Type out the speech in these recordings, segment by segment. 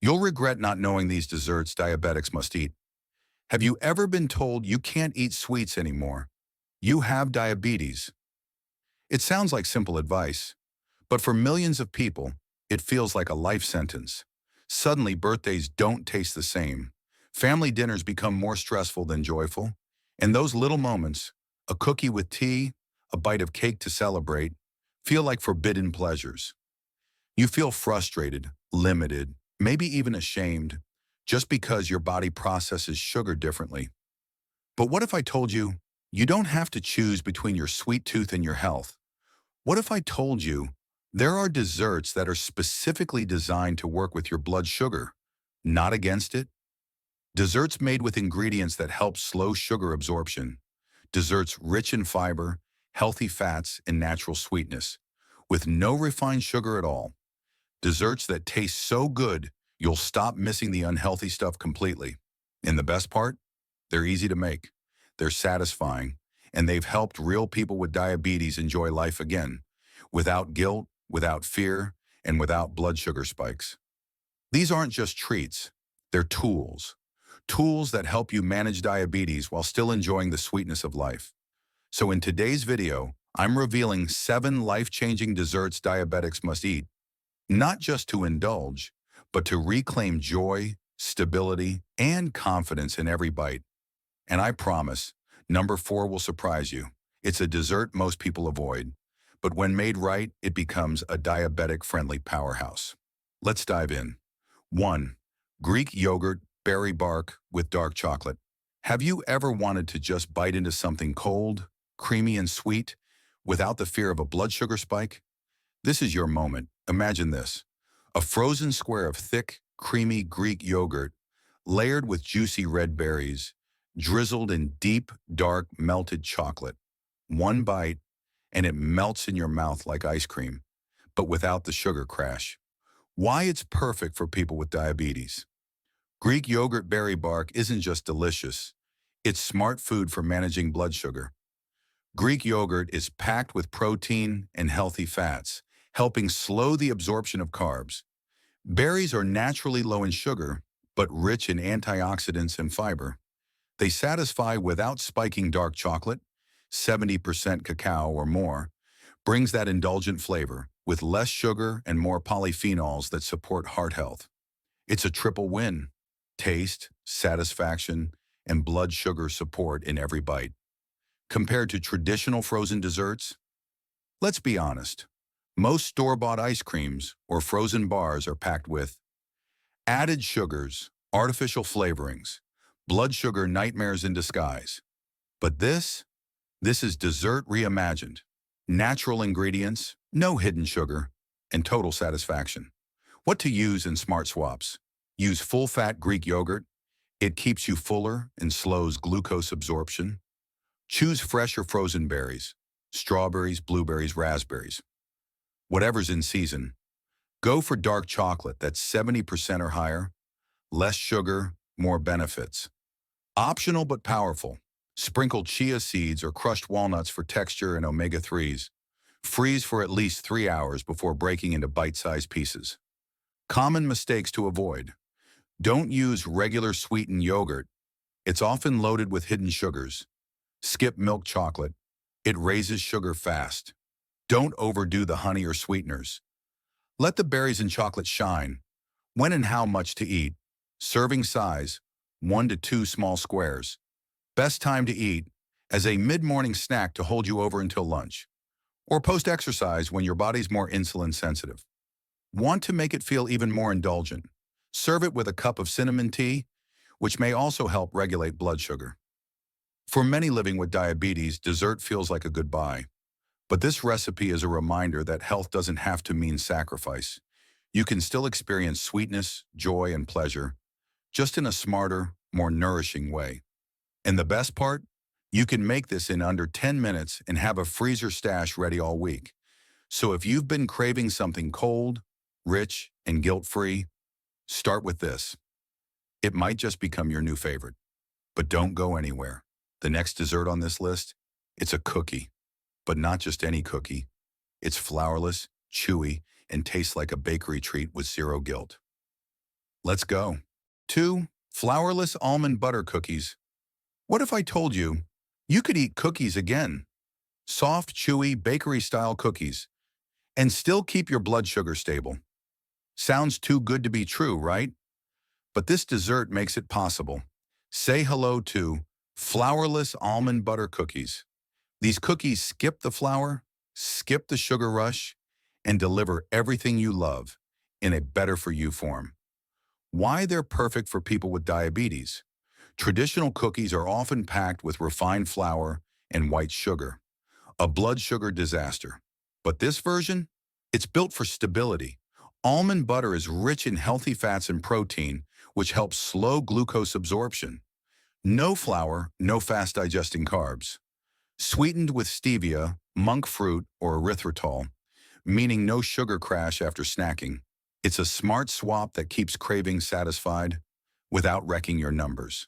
You'll regret not knowing these desserts diabetics must eat. Have you ever been told you can't eat sweets anymore? You have diabetes. It sounds like simple advice, but for millions of people, it feels like a life sentence. Suddenly, birthdays don't taste the same. Family dinners become more stressful than joyful. And those little moments, a cookie with tea, a bite of cake to celebrate, feel like forbidden pleasures. You feel frustrated, limited, maybe even ashamed, just because your body processes sugar differently. But what if I told you, you don't have to choose between your sweet tooth and your health? What if I told you, there are desserts that are specifically designed to work with your blood sugar, not against it? Desserts made with ingredients that help slow sugar absorption. Desserts rich in fiber, healthy fats, and natural sweetness, with no refined sugar at all. Desserts that taste so good, you'll stop missing the unhealthy stuff completely. And the best part? They're easy to make. They're satisfying, and they've helped real people with diabetes enjoy life again, without guilt, without fear, and without blood sugar spikes. These aren't just treats, they're tools. Tools that help you manage diabetes while still enjoying the sweetness of life. So in today's video, I'm revealing 7 life-changing desserts diabetics must eat, not just to indulge, but to reclaim joy, stability, and confidence in every bite. And I promise, number 4 will surprise you. It's a dessert most people avoid, but when made right, it becomes a diabetic-friendly powerhouse. Let's dive in. 1. Greek yogurt berry bark with dark chocolate. Have you ever wanted to just bite into something cold, creamy, and sweet without the fear of a blood sugar spike? This is your moment. Imagine this. A frozen square of thick, creamy Greek yogurt, layered with juicy red berries, drizzled in deep, dark, melted chocolate. One bite, and it melts in your mouth like ice cream, but without the sugar crash. Why it's perfect for people with diabetes. Greek yogurt berry bark isn't just delicious, it's smart food for managing blood sugar. Greek yogurt is packed with protein and healthy fats, helping slow the absorption of carbs. Berries are naturally low in sugar, but rich in antioxidants and fiber. They satisfy without spiking dark chocolate, 70% cacao or more, brings that indulgent flavor, with less sugar and more polyphenols that support heart health. It's a triple win: taste, satisfaction, and blood sugar support in every bite. Compared to traditional frozen desserts, let's be honest, most store-bought ice creams or frozen bars are packed with added sugars, artificial flavorings, blood sugar nightmares in disguise. But this is dessert reimagined. Natural ingredients, no hidden sugar, and total satisfaction. What to use in Smart Swaps? Use full-fat Greek yogurt. It keeps you fuller and slows glucose absorption. Choose fresh or frozen berries, strawberries, blueberries, raspberries, whatever's in season. Go for dark chocolate that's 70% or higher, less sugar, more benefits. Optional but powerful. Sprinkle chia seeds or crushed walnuts for texture and omega-3s. Freeze for at least 3 hours before breaking into bite-sized pieces. Common mistakes to avoid. Don't use regular sweetened yogurt. It's often loaded with hidden sugars. Skip milk chocolate. It raises sugar fast. Don't overdo the honey or sweeteners. Let the berries and chocolate shine. When and how much to eat. Serving size, 1 to 2 small squares. Best time to eat, as a mid-morning snack to hold you over until lunch. Or post-exercise when your body's more insulin sensitive. Want to make it feel even more indulgent? Serve it with a cup of cinnamon tea, which may also help regulate blood sugar. For many living with diabetes, dessert feels like a goodbye. But this recipe is a reminder that health doesn't have to mean sacrifice. You can still experience sweetness, joy, and pleasure, just in a smarter, more nourishing way. And the best part? You can make this in under 10 minutes and have a freezer stash ready all week. So if you've been craving something cold, rich, and guilt-free, start with this. It might just become your new favorite. But don't go anywhere. The next dessert on this list, it's a cookie. But not just any cookie. It's flourless, chewy, and tastes like a bakery treat with zero guilt. Let's go. 2. Flourless almond butter cookies. What if I told you you could eat cookies again? Soft, chewy, bakery-style cookies, and still keep your blood sugar stable. Sounds too good to be true, right? But this dessert makes it possible. Say hello to flourless almond butter cookies. These cookies skip the flour, skip the sugar rush, and deliver everything you love in a better-for-you form. Why they're perfect for people with diabetes. Traditional cookies are often packed with refined flour and white sugar, a blood sugar disaster. But this version? It's built for stability. Almond butter is rich in healthy fats and protein, which helps slow glucose absorption. No flour, no fast-digesting carbs. Sweetened with stevia, monk fruit, or erythritol, meaning no sugar crash after snacking. It's a smart swap that keeps cravings satisfied without wrecking your numbers.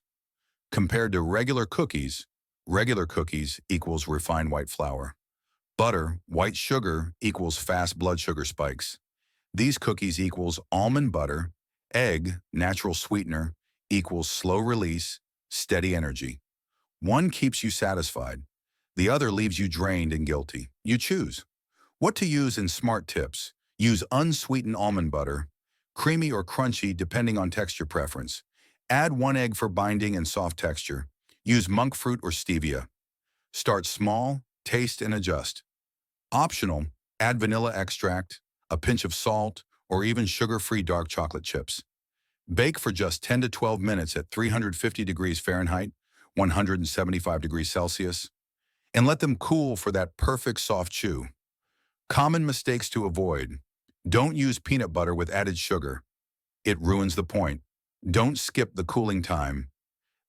Compared to regular cookies equals refined white flour. Butter, white sugar equals fast blood sugar spikes. These cookies equals almond butter. Egg, natural sweetener, equals slow release, steady energy. One keeps you satisfied. The other leaves you drained and guilty. You choose. What to use in smart tips. Use unsweetened almond butter, creamy or crunchy depending on texture preference. Add 1 egg for binding and soft texture. Use monk fruit or stevia. Start small, taste and adjust. Optional, add vanilla extract, a pinch of salt, or even sugar-free dark chocolate chips. Bake for just 10 to 12 minutes at 350 degrees Fahrenheit, 175 degrees Celsius, and let them cool for that perfect soft chew. Common mistakes to avoid. Don't use peanut butter with added sugar. It ruins the point. Don't skip the cooling time.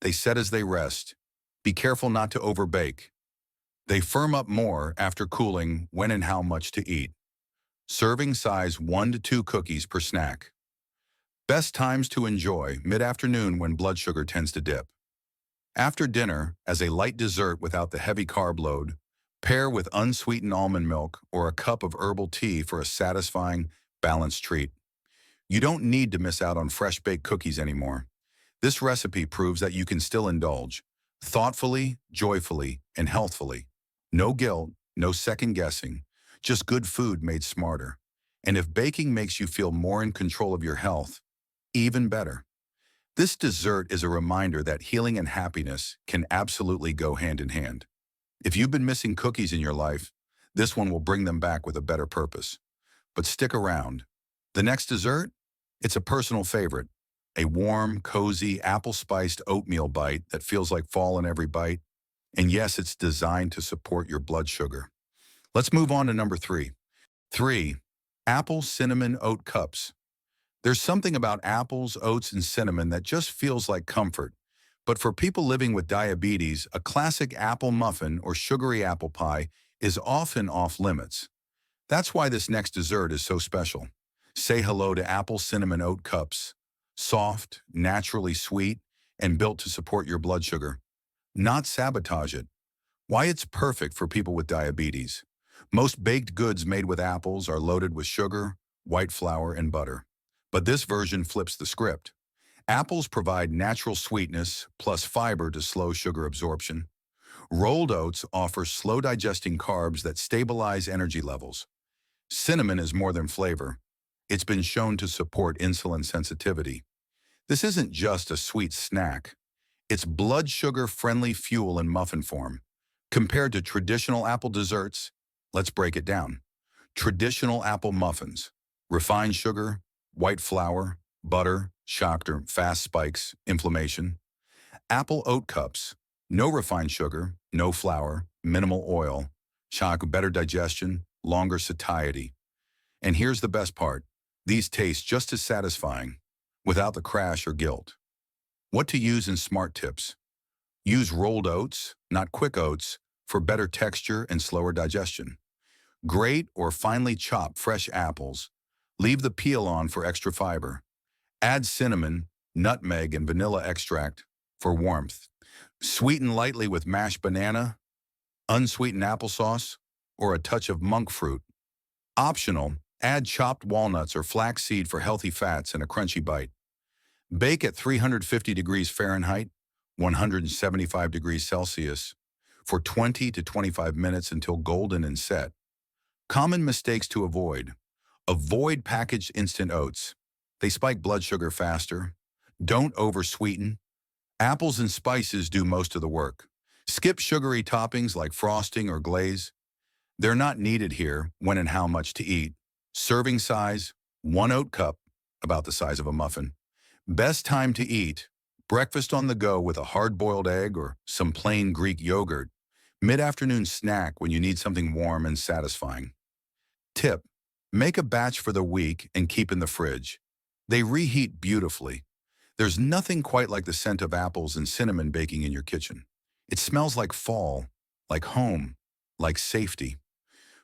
They set as they rest. Be careful not to overbake. They firm up more after cooling when and how much to eat. Serving size 1 to 2 cookies per snack. Best times to enjoy, mid-afternoon when blood sugar tends to dip. After dinner, as a light dessert without the heavy carb load, pair with unsweetened almond milk or a cup of herbal tea for a satisfying, balanced treat. You don't need to miss out on fresh-baked cookies anymore. This recipe proves that you can still indulge, thoughtfully, joyfully, and healthfully. No guilt, no second-guessing, just good food made smarter. And if baking makes you feel more in control of your health, even better. This dessert is a reminder that healing and happiness can absolutely go hand in hand. If you've been missing cookies in your life, this one will bring them back with a better purpose. But stick around. The next dessert? It's a personal favorite. A warm, cozy, apple-spiced oatmeal bite that feels like fall in every bite. And yes, it's designed to support your blood sugar. Let's move on to number 3. 3. Apple Cinnamon Oat Cups. There's something about apples, oats, and cinnamon that just feels like comfort. But for people living with diabetes, a classic apple muffin or sugary apple pie is often off limits. That's why this next dessert is so special. Say hello to Apple Cinnamon Oat Cups. Soft, naturally sweet, and built to support your blood sugar. Not sabotage it. Why it's perfect for people with diabetes. Most baked goods made with apples are loaded with sugar, white flour, and butter. But this version flips the script. Apples provide natural sweetness plus fiber to slow sugar absorption. Rolled oats offer slow-digesting carbs that stabilize energy levels. Cinnamon is more than flavor. It's been shown to support insulin sensitivity. This isn't just a sweet snack. It's blood sugar-friendly fuel in muffin form. Compared to traditional apple desserts, let's break it down. Traditional apple muffins. Refined sugar, white flour, butter, shocked or fast spikes, inflammation. Apple oat cups. No refined sugar, no flour, minimal oil. Shock, better digestion, longer satiety. And here's the best part. These taste just as satisfying, without the crash or guilt. What to use in smart tips. Use rolled oats, not quick oats, for better texture and slower digestion. Grate or finely chop fresh apples. Leave the peel on for extra fiber. Add cinnamon, nutmeg, and vanilla extract for warmth. Sweeten lightly with mashed banana, unsweetened applesauce, or a touch of monk fruit. Optional, add chopped walnuts or flaxseed for healthy fats and a crunchy bite. Bake at 350 degrees Fahrenheit, 175 degrees Celsius, for 20 to 25 minutes until golden and set. Common mistakes to avoid. Avoid packaged instant oats. They spike blood sugar faster. Don't oversweeten. Apples and spices do most of the work. Skip sugary toppings like frosting or glaze. They're not needed here when and how much to eat. Serving size, 1 oat cup, about the size of a muffin. Best time to eat, breakfast on the go with a hard-boiled egg or some plain Greek yogurt. Mid-afternoon snack when you need something warm and satisfying. Tip: make a batch for the week and keep in the fridge. They reheat beautifully. There's nothing quite like the scent of apples and cinnamon baking in your kitchen. It smells like fall, like home, like safety.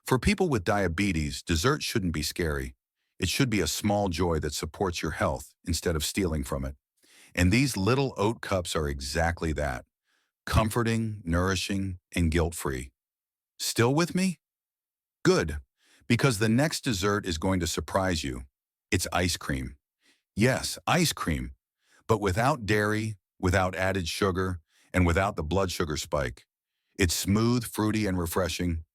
For people with diabetes, dessert shouldn't be scary. It should be a small joy that supports your health instead of stealing from it. And these little oat cups are exactly that: comforting, nourishing, and guilt-free. Still with me? Good, because the next dessert is going to surprise you. It's ice cream. Yes, ice cream, but without dairy, without added sugar, and without the blood sugar spike. It's smooth, fruity, and refreshing,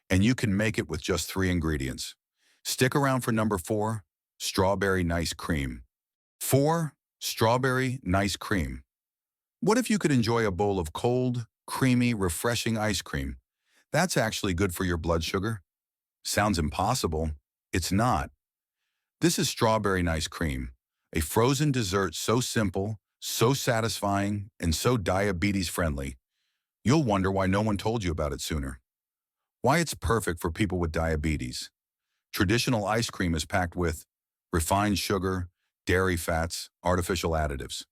and you can make it with just 3 ingredients. Stick around for number 4, strawberry nice cream. 4. Strawberry nice cream. What if you could enjoy a bowl of cold, creamy, refreshing ice cream? That's actually good for your blood sugar. Sounds impossible. It's not. This is strawberry nice cream, a frozen dessert so simple, so satisfying, and so diabetes-friendly. You'll wonder why no one told you about it sooner. Why it's perfect for people with diabetes. Traditional ice cream is packed with refined sugar, dairy fats, artificial additives.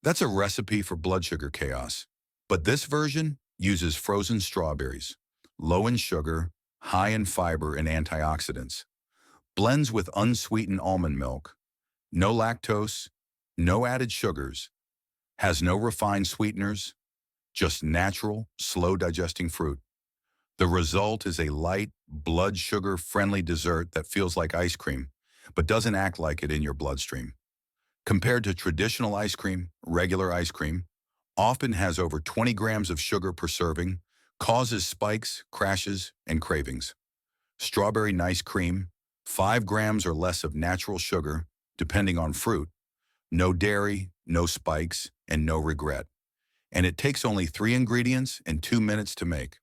That's a recipe for blood sugar chaos. But this version uses frozen strawberries, low in sugar, high in fiber and antioxidants. Blends with unsweetened almond milk. No lactose, no added sugars. Has no refined sweeteners, just natural, slow-digesting fruit. The result is a light, blood sugar-friendly dessert that feels like ice cream, but doesn't act like it in your bloodstream. Compared to traditional ice cream, regular ice cream often has over 20 grams of sugar per serving, causes spikes, crashes, and cravings. Strawberry nice cream, 5 grams or less of natural sugar, depending on fruit. No dairy, no spikes, and no regret. And it takes only 3 ingredients and 2 minutes to make.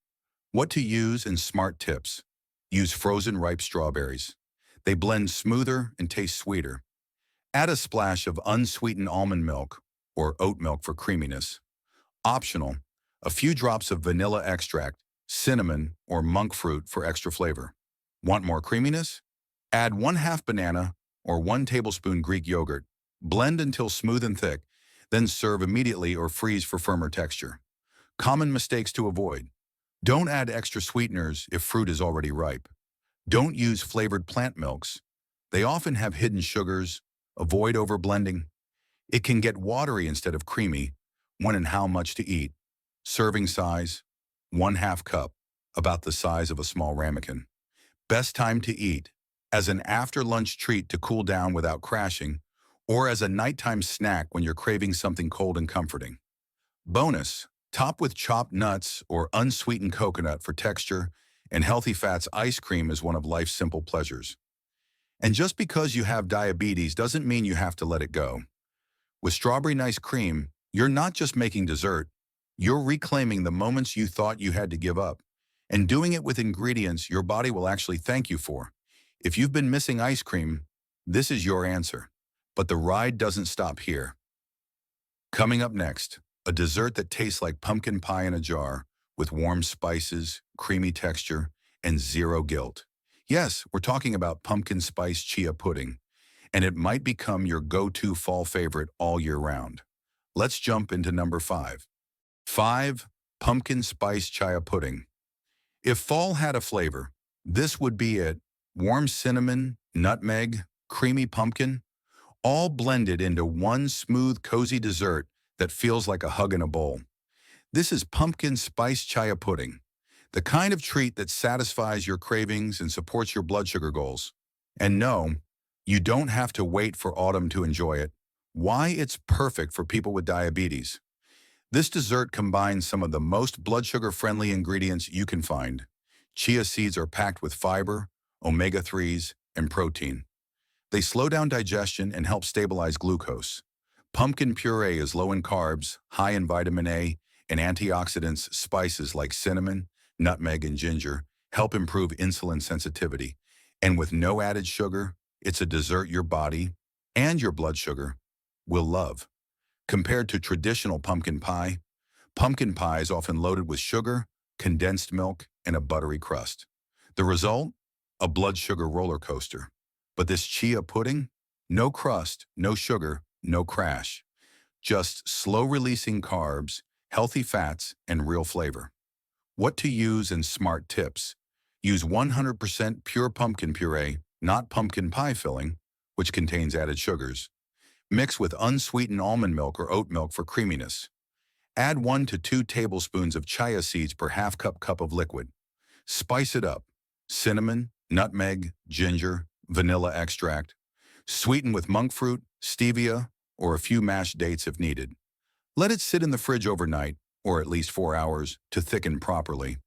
What to use and smart tips. Use frozen ripe strawberries. They blend smoother and taste sweeter. Add a splash of unsweetened almond milk or oat milk for creaminess. Optional, a few drops of vanilla extract, cinnamon, or monk fruit for extra flavor. Want more creaminess? Add 1/2 banana or 1 tablespoon Greek yogurt. Blend until smooth and thick, then serve immediately or freeze for firmer texture. Common mistakes to avoid. Don't add extra sweeteners if fruit is already ripe. Don't use flavored plant milks. They often have hidden sugars. Avoid overblending. It can get watery instead of creamy. When and how much to eat. Serving size, 1/2 cup, about the size of a small ramekin. Best time to eat, as an after-lunch treat to cool down without crashing, or as a nighttime snack when you're craving something cold and comforting. Bonus, top with chopped nuts or unsweetened coconut for texture, and healthy fats. Ice cream is one of life's simple pleasures. And just because you have diabetes doesn't mean you have to let it go. With strawberry nice cream, you're not just making dessert, you're reclaiming the moments you thought you had to give up, and doing it with ingredients your body will actually thank you for. If you've been missing ice cream, this is your answer. But the ride doesn't stop here. Coming up next, a dessert that tastes like pumpkin pie in a jar, with warm spices, creamy texture, and zero guilt. Yes, we're talking about pumpkin spice chia pudding, and it might become your go-to fall favorite all year round. Let's jump into number 5. 5. Pumpkin spice chia pudding. If fall had a flavor, this would be it. Warm cinnamon, nutmeg, creamy pumpkin, all blended into one smooth, cozy dessert that feels like a hug in a bowl. This is pumpkin spice chia pudding, the kind of treat that satisfies your cravings and supports your blood sugar goals. And no, you don't have to wait for autumn to enjoy it. Why it's perfect for people with diabetes. This dessert combines some of the most blood sugar-friendly ingredients you can find. Chia seeds are packed with fiber, omega-3s, and protein. They slow down digestion and help stabilize glucose. Pumpkin puree is low in carbs, high in vitamin A, and antioxidants. Spices like cinnamon, nutmeg, and ginger help improve insulin sensitivity. And with no added sugar, it's a dessert your body and your blood sugar will love. Compared to traditional pumpkin pie is often loaded with sugar, condensed milk, and a buttery crust. The result? A blood sugar roller coaster. But this chia pudding? No crust, no sugar, no crash. Just slow-releasing carbs, healthy fats, and real flavor. What to use and smart tips. Use 100% pure pumpkin puree, not pumpkin pie filling, which contains added sugars. Mix with unsweetened almond milk or oat milk for creaminess. Add 1 to 2 tablespoons of chia seeds per half cup of liquid. Spice it up. Cinnamon, nutmeg, ginger, vanilla extract. Sweeten with monk fruit, stevia, or a few mashed dates if needed. Let it sit in the fridge overnight, or at least 4 hours, to thicken properly.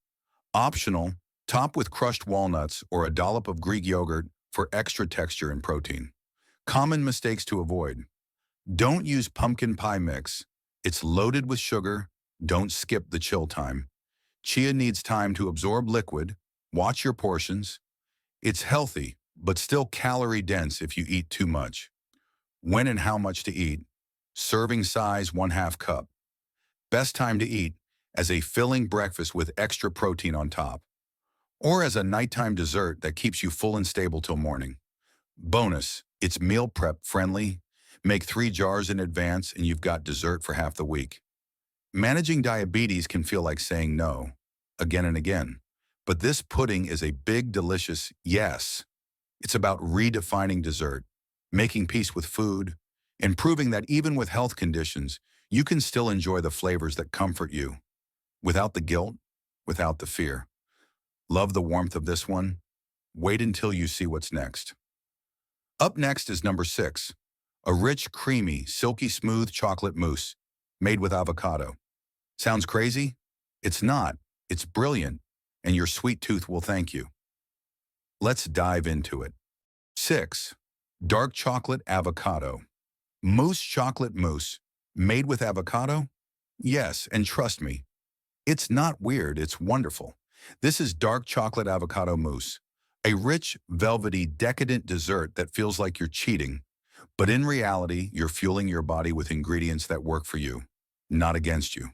Optional, top with crushed walnuts or a dollop of Greek yogurt for extra texture and protein. Common mistakes to avoid. Don't use pumpkin pie mix. It's loaded with sugar. Don't skip the chill time. Chia needs time to absorb liquid. Watch your portions. It's healthy, but still calorie dense if you eat too much. When and how much to eat. Serving size 1/2 cup. Best time to eat as a filling breakfast with extra protein on top, or as a nighttime dessert that keeps you full and stable till morning. Bonus, it's meal prep friendly. Make 3 jars in advance and you've got dessert for half the week. Managing diabetes can feel like saying no, again and again. But this pudding is a big, delicious yes. It's about redefining dessert, making peace with food, and proving that even with health conditions, you can still enjoy the flavors that comfort you, without the guilt, without the fear. Love the warmth of this one? Wait until you see what's next. Up next is number 6, a rich, creamy, silky smooth chocolate mousse made with avocado. Sounds crazy? It's not. It's brilliant, and your sweet tooth will thank you. Let's dive into it. 6. Dark chocolate avocado. Mousse chocolate mousse made with avocado? Yes, and trust me, it's not weird, it's wonderful. This is dark chocolate avocado mousse, a rich, velvety, decadent dessert that feels like you're cheating, but in reality, you're fueling your body with ingredients that work for you, not against you.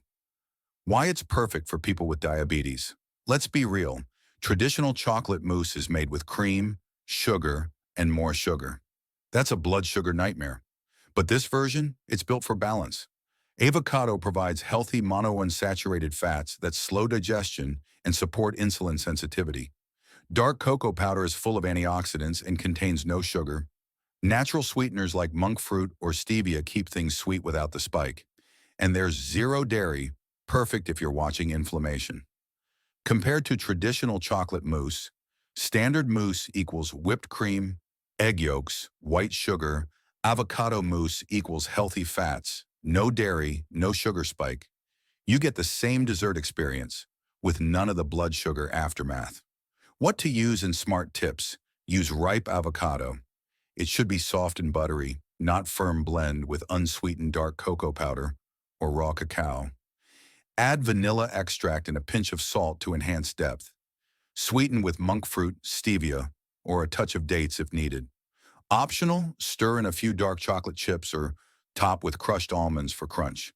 Why it's perfect for people with diabetes. Let's be real. Traditional chocolate mousse is made with cream, sugar, and more sugar. That's a blood sugar nightmare. But this version, it's built for balance. Avocado provides healthy monounsaturated fats that slow digestion and support insulin sensitivity. Dark cocoa powder is full of antioxidants and contains no sugar. Natural sweeteners like monk fruit or stevia keep things sweet without the spike. And there's zero dairy, perfect if you're watching inflammation. Compared to traditional chocolate mousse, standard mousse equals whipped cream, egg yolks, white sugar. Avocado mousse equals healthy fats, no dairy, no sugar spike. You get the same dessert experience with none of the blood sugar aftermath. What to use and smart tips. Use ripe avocado. It should be soft and buttery, not firm blend with unsweetened dark cocoa powder or raw cacao. Add vanilla extract and a pinch of salt to enhance depth. Sweeten with monk fruit, stevia, or a touch of dates if needed. Optional, stir in a few dark chocolate chips or top with crushed almonds for crunch.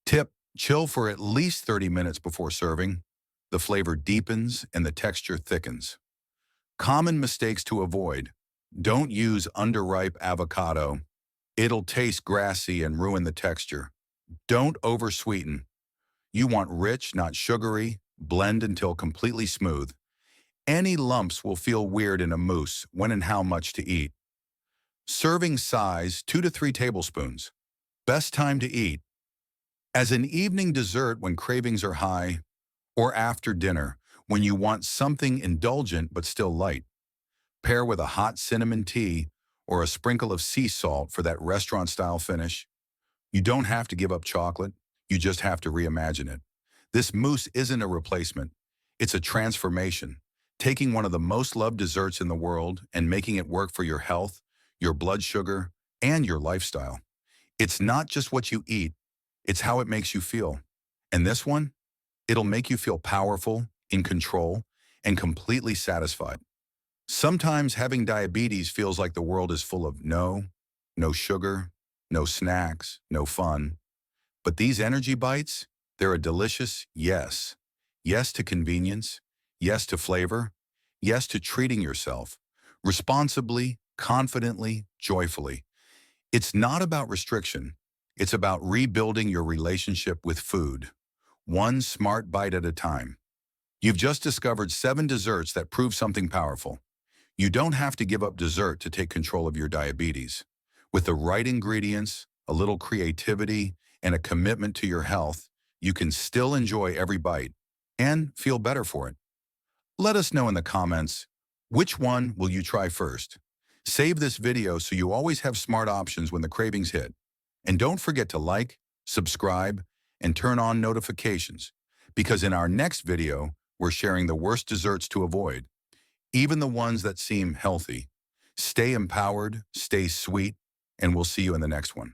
Tip, chill for at least 30 minutes before serving. The flavor deepens and the texture thickens. Common mistakes to avoid. Don't use underripe avocado. It'll taste grassy and ruin the texture. Don't oversweeten. You want rich, not sugary. Blend until completely smooth. Any lumps will feel weird in a mousse. When and how much to eat. Serving size 2 to 3 tablespoons. Best time to eat. As an evening dessert when cravings are high, or after dinner when you want something indulgent but still light. Pair with a hot cinnamon tea or a sprinkle of sea salt for that restaurant-style finish. You don't have to give up chocolate, you just have to reimagine it. This mousse isn't a replacement, it's a transformation, taking one of the most loved desserts in the world and making it work for your health, your blood sugar, and your lifestyle. It's not just what you eat, it's how it makes you feel. And this one? It'll make you feel powerful, in control, and completely satisfied. Sometimes having diabetes feels like the world is full of no sugar, no snacks, no fun. But these energy bites, they're a delicious yes. Yes to convenience, yes to flavor, yes to treating yourself responsibly, confidently, joyfully. It's not about restriction. It's about rebuilding your relationship with food, one smart bite at a time. You've just discovered 7 desserts that prove something powerful. You don't have to give up dessert to take control of your diabetes. With the right ingredients, a little creativity, and a commitment to your health, you can still enjoy every bite and feel better for it. Let us know in the comments, which one will you try first? Save this video so you always have smart options when the cravings hit. And don't forget to like, subscribe, and turn on notifications, because in our next video, we're sharing the worst desserts to avoid, even the ones that seem healthy. Stay empowered, stay sweet, and we'll see you in the next one.